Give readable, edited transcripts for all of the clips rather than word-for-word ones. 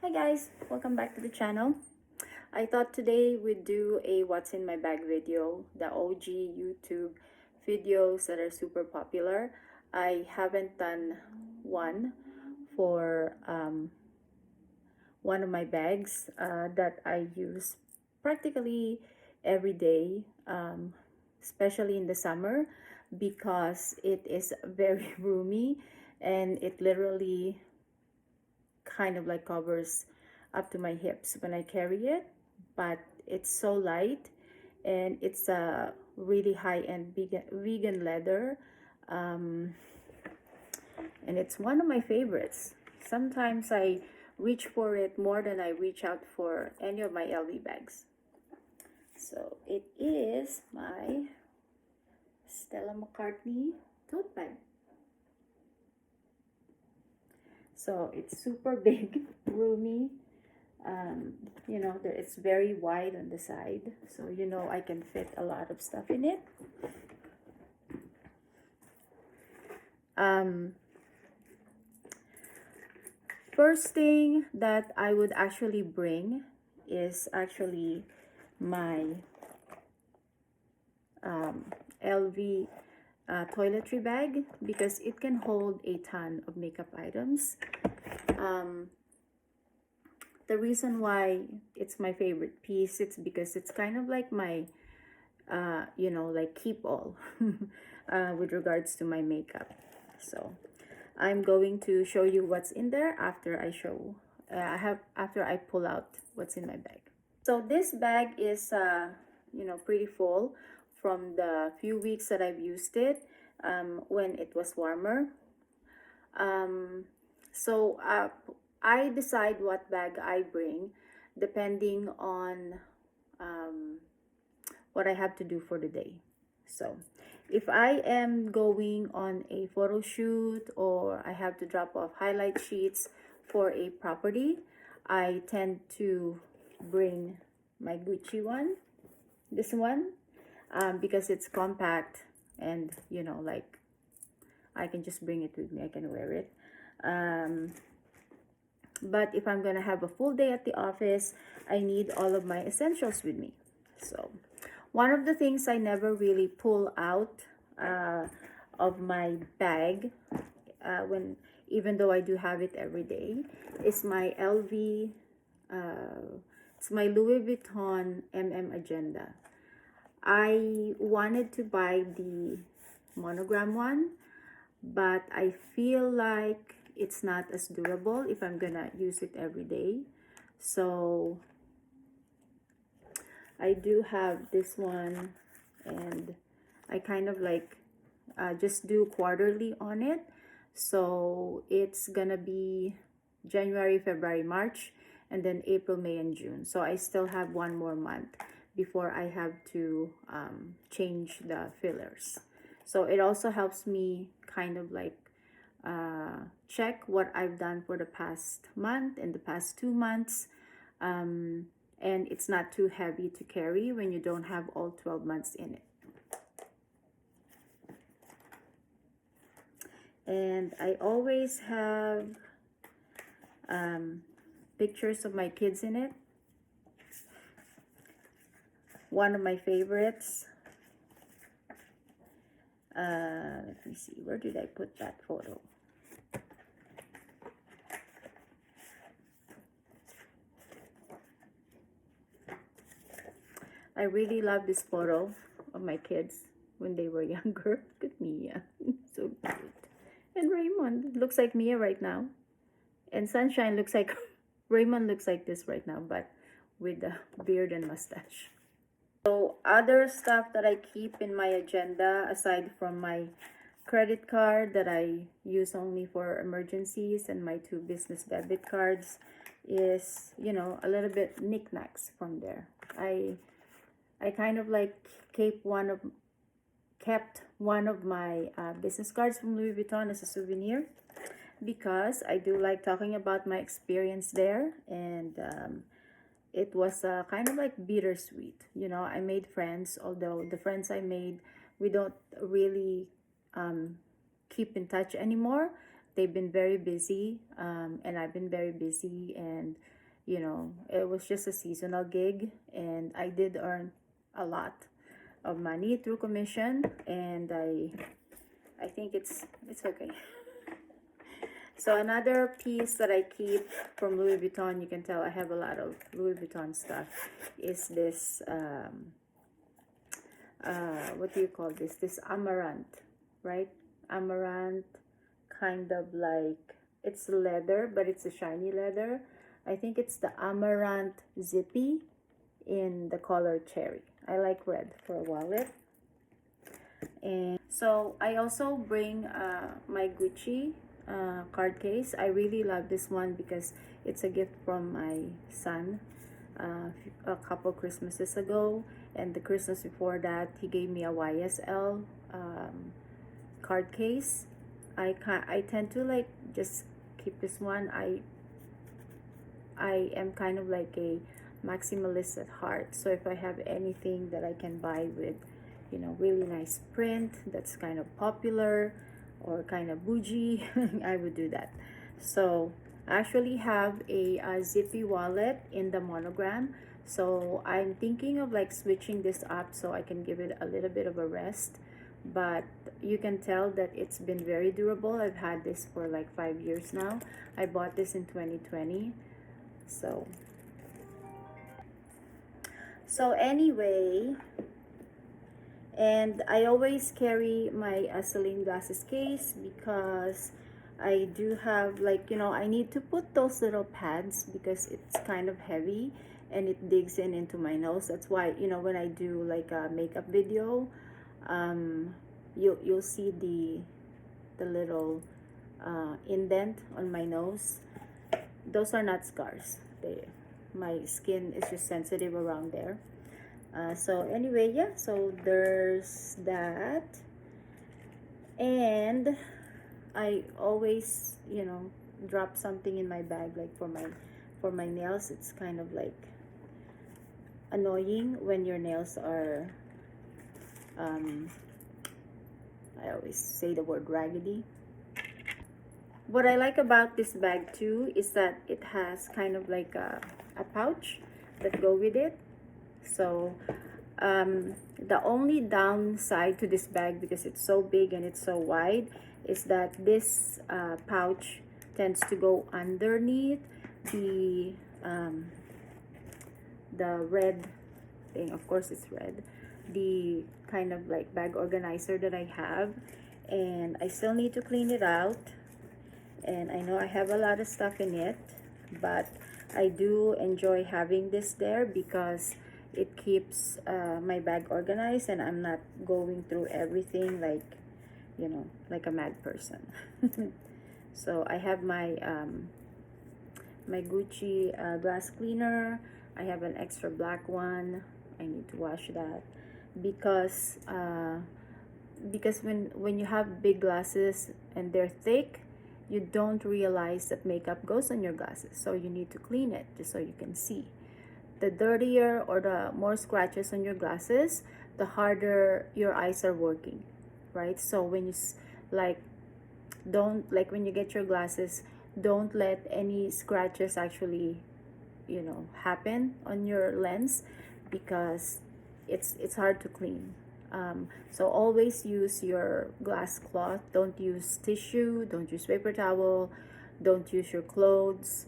Hi guys, welcome back to the channel. I thought today we'd do a what's in my bag video, the OG YouTube videos that are super popular. I haven't done one for one of my bags that I use practically every day, especially in the summer, because it is very roomy and it literally kind of like covers up to my hips when I carry it, but it's so light and it's a really high-end vegan leather, um, and it's one of my favorites. Sometimes I reach for it more than I reach out for any of my LV bags. So it is my Stella McCartney tote bag. So it's super big, roomy. It's very wide on the side, so I can fit a lot of stuff in it. First thing that I would actually bring is actually my LV toiletry bag, because it can hold a ton of makeup items. The reason why it's my favorite piece, it's because it's kind of like my like keep all with regards to my makeup. So I'm going to show you what's in there after after I pull out what's in my bag. So this bag is pretty full from the few weeks that I've used it, when it was warmer. So I decide what bag I bring depending on what I have to do for the day. So if I am going on a photo shoot or I have to drop off highlight sheets for a property, I tend to bring my Gucci one, this one, because it's compact and like I can just bring it with me, I can wear it. But if I'm gonna have a full day at the office, I need all of my essentials with me. So one of the things I never really pull out of my bag, even though I do have it every day, is my LV, it's my Louis Vuitton Agenda. I wanted to buy the monogram one, but I feel like it's not as durable if I'm gonna use it every day. So I do have this one, and I kind of like just do quarterly on it. So it's gonna be January, February, March, and then April, May, and June. So I still have one more month before I have to change the fillers. So it also helps me kind of like check what I've done for the past month and the past 2 months. And it's not too heavy to carry when you don't have all 12 months in it. And I always have pictures of my kids in it. One of my favorites. Let me see, where did I put that photo? I really love this photo of my kids when they were younger. Look at Mia, so cute. And Raymond looks like Mia right now. And Sunshine looks like Raymond looks like this right now, but with a beard and mustache. So other stuff that I keep in my agenda, aside from my credit card that I use only for emergencies and my 2 business debit cards, is a little bit knickknacks from there. I kind of like kept one of my business cards from Louis Vuitton as a souvenir, because I do like talking about my experience there, and it was kind of like bittersweet. I made friends, although the friends I made, we don't really keep in touch anymore. They've been very busy, and I've been very busy, and you know, it was just a seasonal gig, and I did earn a lot of money through commission, and I think it's okay. So another piece that I keep from Louis Vuitton, you can tell I have a lot of Louis Vuitton stuff, is this what do you call this? This amaranth, right? Amaranth, kind of like, it's leather, but it's a shiny leather. I think it's the amaranth zippy in the color cherry. I like red for a wallet. And so I also bring my Gucci card case. I really love this one because it's a gift from my son a couple Christmases ago, and the Christmas before that he gave me a YSL card case. I tend to like just keep this one. I am kind of like a maximalist at heart, so if I have anything that I can buy with, you know, really nice print that's kind of popular or kind of bougie, I would do that. So I actually have a zippy wallet in the monogram, so I'm thinking of like switching this up so I can give it a little bit of a rest. But you can tell that it's been very durable. I've had this for like 5 years now. I bought this in 2020. So anyway, and I always carry my Celine glasses case because I do have, like, you know, I need to put those little pads because it's kind of heavy and it digs in into my nose. That's why, you know, when I do like a makeup video, you'll see the little indent on my nose. Those are not scars. My skin is just sensitive around there. So anyway, yeah, so there's that. And I always, you know, drop something in my bag, like for my nails. It's kind of like annoying when your nails are I always say the word raggedy. What I like about this bag too is that it has kind of like a pouch that go with it. So the only downside to this bag, because it's so big and it's so wide, is that this pouch tends to go underneath the red thing. Of course it's red, the kind of like bag organizer that I have, and I still need to clean it out. And I know I have a lot of stuff in it, but I do enjoy having this there because it keeps my bag organized and I'm not going through everything like, you know, like a mad person. So I have my my Gucci glass cleaner. I have an extra black one. I need to wash that because when you have big glasses and they're thick, you don't realize that makeup goes on your glasses, so you need to clean it just so you can see. The dirtier or the more scratches on your glasses, the harder your eyes are working, right? So when you like, don't, like, when you get your glasses, don't let any scratches actually, you know, happen on your lens because it's hard to clean. So always use your glass cloth. Don't use tissue, don't use paper towel, don't use your clothes,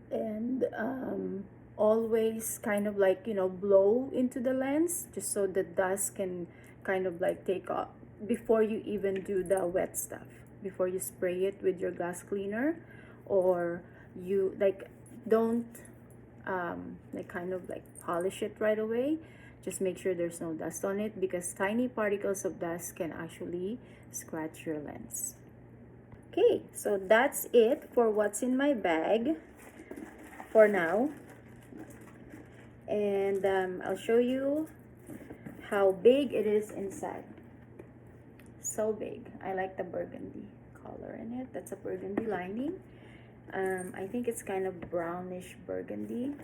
and always kind of like, you know, blow into the lens just so the dust can kind of like take off before you even do the wet stuff, before you spray it with your glass cleaner, or you like don't like kind of like polish it right away. Just make sure there's no dust on it because tiny particles of dust can actually scratch your lens. Okay, so that's it for what's in my bag for now. And I'll show you how big it is inside. So big. I like the burgundy color in it. That's a burgundy lining. I think it's kind of brownish burgundy.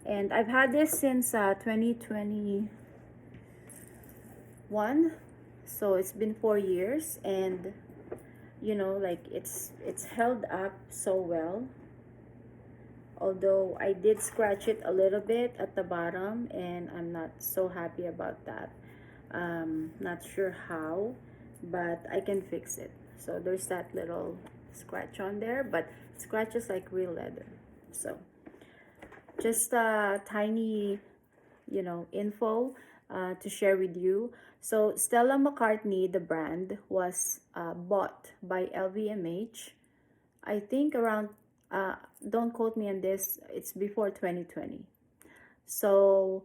And I've had this since 2021, so it's been 4 years, and you know, like it's held up so well. although I did scratch it a little bit at the bottom, and I'm not so happy about that. Not sure how, but I can fix it. So there's that little scratch on there, but it scratches like real leather. So just a tiny, info to share with you. So Stella McCartney, the brand, was bought by LVMH. I think around, uh, don't quote me on this, it's before 2020. So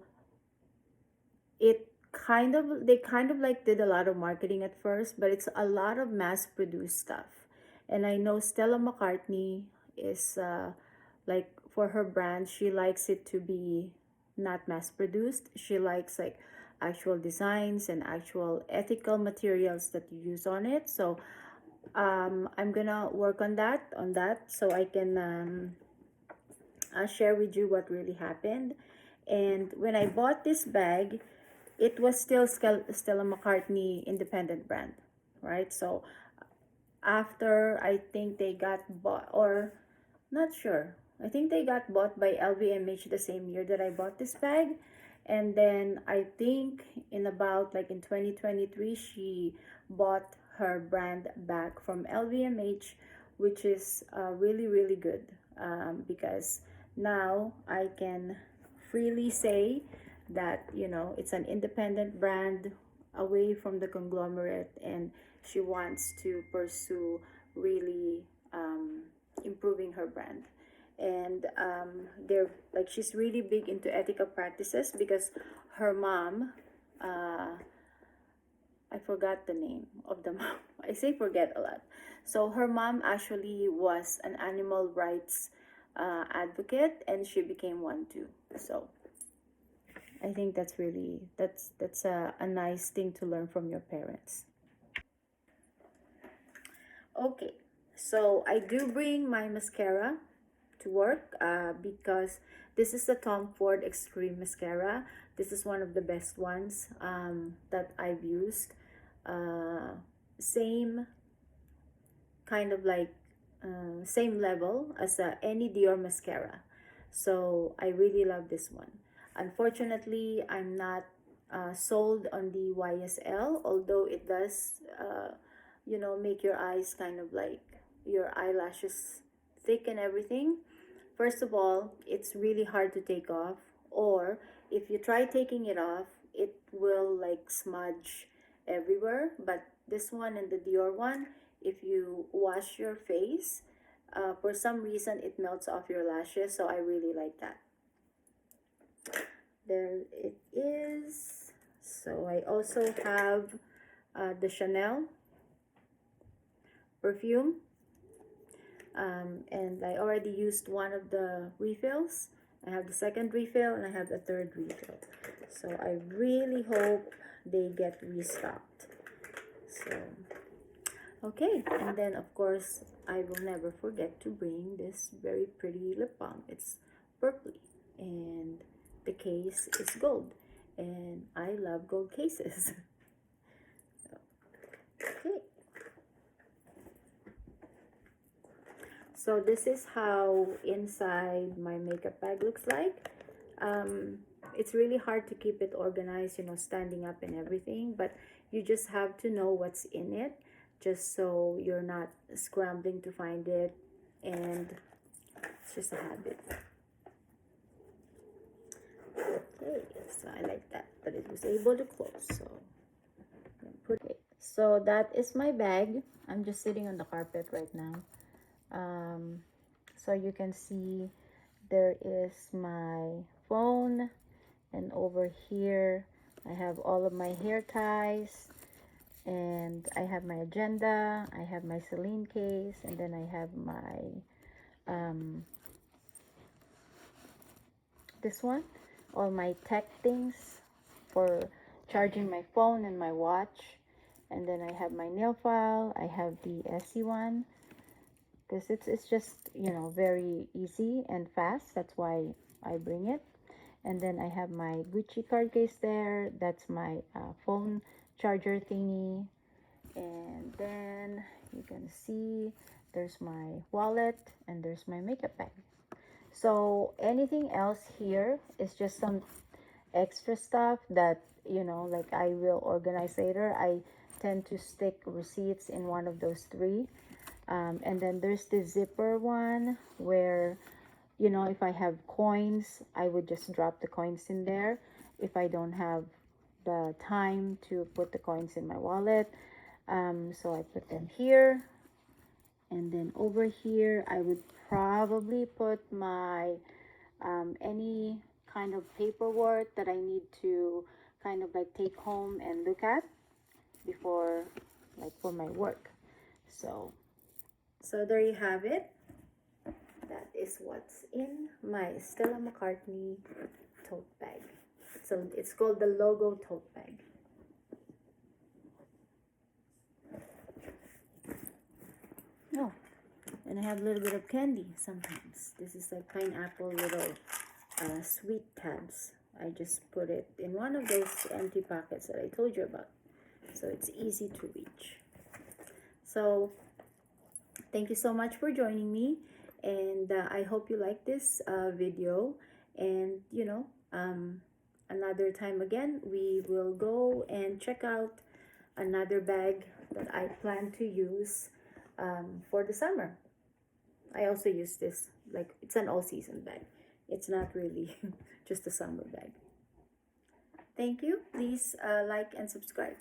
it they kind of like did a lot of marketing at first, but it's a lot of mass produced stuff. And I know Stella McCartney is like, for her brand, she likes it to be not mass produced. She likes like actual designs and actual ethical materials that you use on it. So I'm gonna work on that so I can share with you what really happened. And when I bought this bag, it was still Stella McCartney independent brand, right? So after, I think they got bought, or not sure. I think they got bought by LVMH the same year that I bought this bag. And then I think in about like in 2023, she bought her brand back from LVMH, which is really, really good, because now I can freely say that, it's an independent brand away from the conglomerate, and she wants to pursue really improving her brand. And they're like, she's really big into ethical practices because her mom, uh, I forgot the name of the mom. I say forget a lot. So her mom actually was an animal rights advocate, and she became one too. So I think that's really, that's a nice thing to learn from your parents. Okay, so I do bring my mascara to work because this is the Tom Ford Extreme Mascara. This is one of the best ones that I've used. Uh, Same kind of like same level as any Dior mascara. So I really love this one. Unfortunately, I'm not sold on the YSL, although it does, make your eyes kind of like your eyelashes thick and everything. First of all, it's really hard to take off, or if you try taking it off, it will like smudge everywhere. But this one and the Dior one, if you wash your face, for some reason it melts off your lashes, so I really like that. There it is. So I also have the Chanel perfume, and I already used one of the refills. I have the second refill and I have the third refill. So I really hope they get restocked. So, okay, and then of course, I will never forget to bring this very pretty lip balm. It's purpley, and the case is gold, and I love gold cases. Okay. So this is how inside my makeup bag looks like. It's really hard to keep it organized, standing up and everything, but you just have to know what's in it, just so you're not scrambling to find it, and it's just a habit. Okay, so I like that, but it was able to close, so I'm gonna put it. So that is my bag. I'm just sitting on the carpet right now. So you can see there is my phone, and over here I have all of my hair ties, and I have my agenda, I have my Celine case, and then I have my this one, all my tech things for charging my phone and my watch. And then I have my nail file, I have the Essie one, because it's just, very easy and fast. That's why I bring it. And then I have my Gucci card case there. That's my phone charger thingy. And then you can see there's my wallet and there's my makeup bag. So anything else here is just some extra stuff that, you know, like I will organize later. I tend to stick receipts in one of those three. And then there's the zipper one where, you know, if I have coins, I would just drop the coins in there. If I don't have the time to put the coins in my wallet, so I put them here. And then over here, I would probably put my any kind of paperwork that I need to kind of like take home and look at before, like, for my work. So there you have it. That is what's in my Stella McCartney tote bag. So it's called the logo tote bag. Oh, and I have a little bit of candy sometimes. This is like pineapple little sweet tabs. I just put it in one of those empty pockets that I told you about. So it's easy to reach. So thank you so much for joining me. And I hope you like this video. And, you know, another time again, we will go and check out another bag that I plan to use for the summer. I also use this, like, it's an all-season bag. It's not really just a summer bag. Thank you. Please like and subscribe.